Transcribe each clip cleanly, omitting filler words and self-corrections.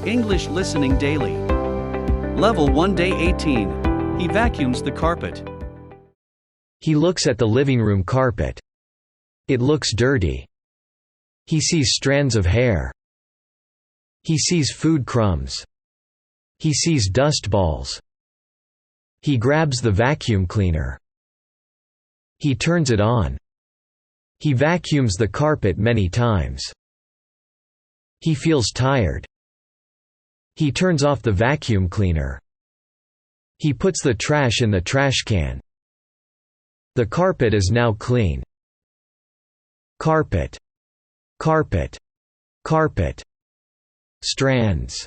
English Listening Daily. Level 1 Day 18. He vacuums the carpet. He looks at the living room carpet. It looks dirty. He sees strands of hair. He sees food crumbs. He sees dust balls. He grabs the vacuum cleaner. He turns it on. He vacuums the carpet many times. He feels tired. He turns off the vacuum cleaner. He puts the trash in the trash can. The carpet is now clean. Carpet, carpet, carpet. Strands,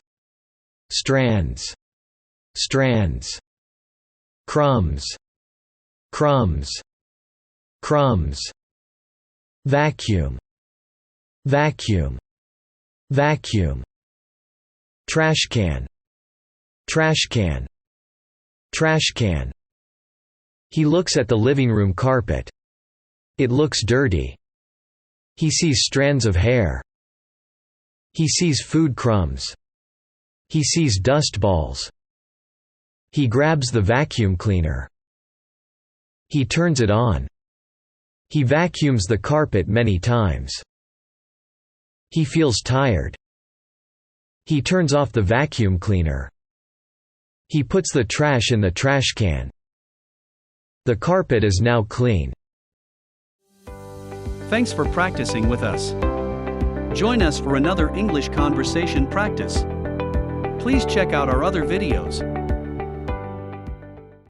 strands, strands. Crumbs, crumbs, crumbs. Vacuum, vacuum, vacuum. Trash can, trash can, trash can. He looks at the living room carpet. It looks dirty. He sees strands of hair. He sees food crumbs. He sees dust balls. He grabs the vacuum cleaner. He turns it on. He vacuums the carpet many times. He feels tired. He turns off the vacuum cleaner. He puts the trash in the trash can. The carpet is now clean. Thanks for practicing with us. Join us for another English conversation practice. Please check out our other videos.